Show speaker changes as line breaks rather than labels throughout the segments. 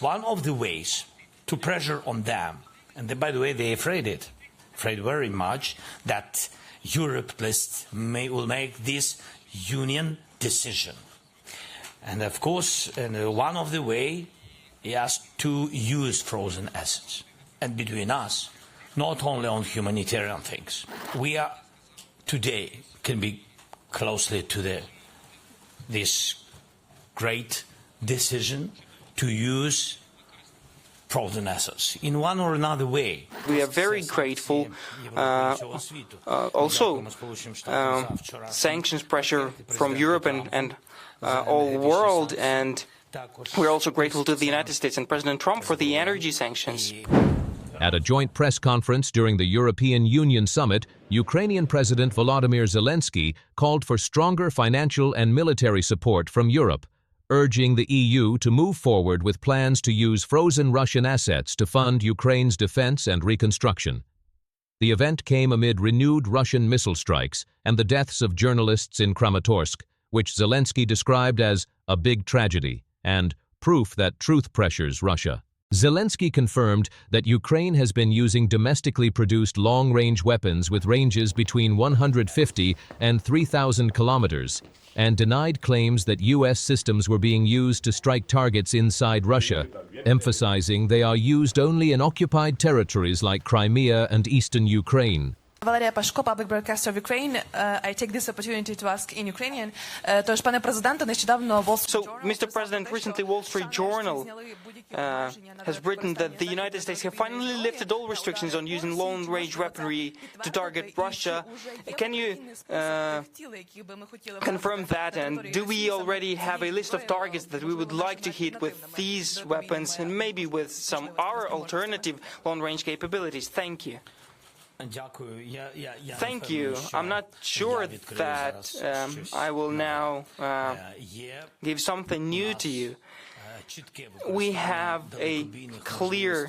One of the ways to pressure on them, and by the way, they're afraid very much that Europe will make this union decision. And of course, one of the way is to use frozen assets. And between us, not only on humanitarian things, we are today can be closely to this great decision to use frozen assets in one or another way.
We are very grateful. Also, sanctions pressure from Europe and all world, and we're also grateful to the United States and President Trump for the energy sanctions.
At a joint press conference during the European Union summit, Ukrainian President Volodymyr Zelensky called for stronger financial and military support from Europe, urging the EU to move forward with plans to use frozen Russian assets to fund Ukraine's defense and reconstruction. The event came amid renewed Russian missile strikes and the deaths of journalists in Kramatorsk, which Zelensky described as a big tragedy and proof that truth pressures Russia. Zelensky confirmed that Ukraine has been using domestically produced long-range weapons with ranges between 150 and 3,000 kilometers, and denied claims that U.S. systems were being used to strike targets inside Russia, emphasizing they are used only in occupied territories like Crimea and eastern Ukraine.
Valeria Pashko, public broadcaster of Ukraine. I take this opportunity to ask in Ukrainian. So,
Mr. President, recently Wall Street Journal has written that the United States have finally lifted all restrictions on using long-range weaponry to target Russia. Can you confirm that? And do we already have a list of targets that we would like to hit with these weapons and maybe with some our alternative long-range capabilities? Thank you. Thank you. I'm not sure that I will now give something new to you. We have a clear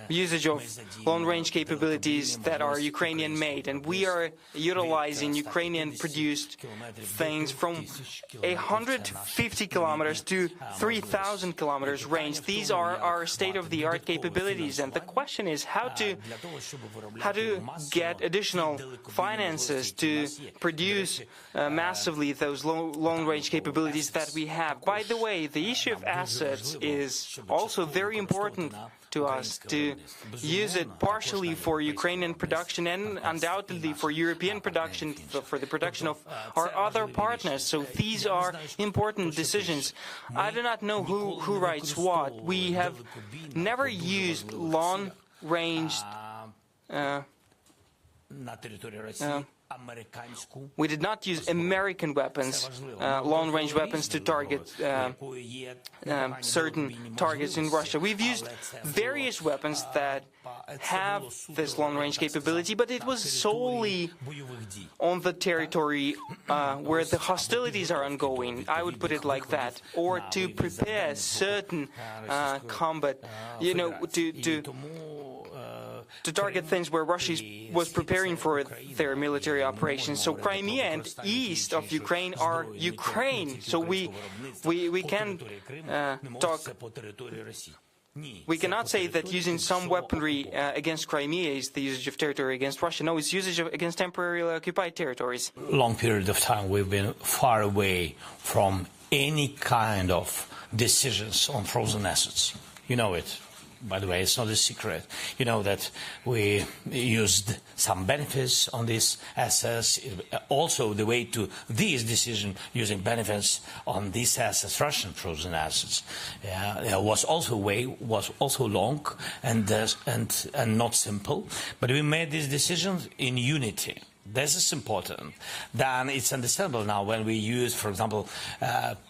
usage of long-range capabilities that are Ukrainian-made, and we are utilizing Ukrainian-produced things from 150 kilometers to 3,000 kilometers range. These are our state-of-the-art capabilities, and the question is how to get additional finances to produce massively those long-range capabilities that we have. By the way, the issue of assets is also very important to us, to use it partially for Ukrainian production and undoubtedly for European production, for the production of our other partners. So these are important decisions. I do not know who writes what. We have never used long-range we did not use American weapons, long-range weapons, to target certain targets in Russia. We've used various weapons that have this long-range capability, but it was solely on the territory where the hostilities are ongoing, I would put it like that, or to prepare certain combat, to target things where Russia was preparing for their military operations. So Crimea and east of Ukraine are Ukraine. So we can talk. We cannot say that using some weaponry against Crimea is the usage of territory against Russia. No, it's usage against temporarily occupied territories.
Long period of time we've been far away from any kind of decisions on frozen assets. You know it. By the way, it's not a secret. You know that we used some benefits on these assets. Also, the way to this decision using benefits on these assets, Russian frozen assets, was also long and not simple. But we made these decisions in unity. This is important. Then it's understandable now when we use, for example,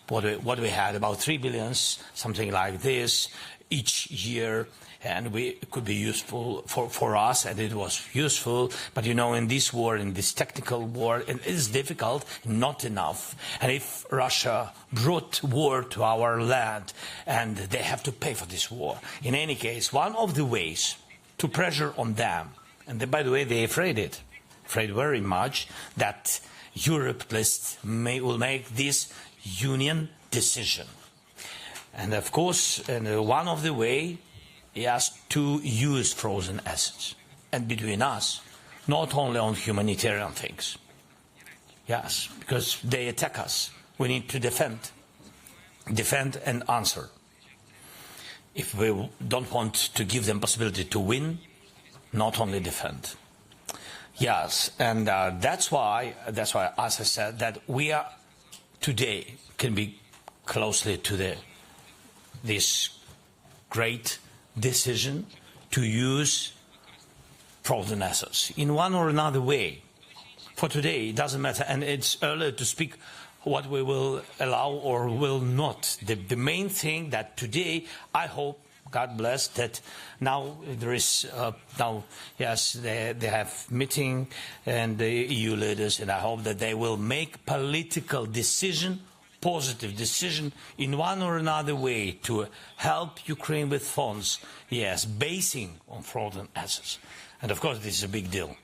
what we had, about 3 billion, something like this, each year, and it could be useful for us, and it was useful. But in this war, in this technical war, it is difficult, not enough. And if Russia brought war to our land, and they have to pay for this war, in any case, one of the ways to pressure on them, and by the way, they're afraid very much that Europe will make this union decision. And of course, one of the way is to use frozen assets. And between us, not only on humanitarian things. Yes, because they attack us. We need to defend and answer. If we don't want to give them possibility to win, not only defend. Yes, and that's why, as I said, that we are today can be closely to this great decision to use frozen assets in one or another way. For today, it doesn't matter, and it's early to speak what we will allow or will not. The main thing that today, I hope, God bless, that now there is, they have meeting and the EU leaders, and I hope that they will make political decision, positive decision, in one or another way to help Ukraine with funds, yes, basing on frozen assets. And of course, this is a big deal.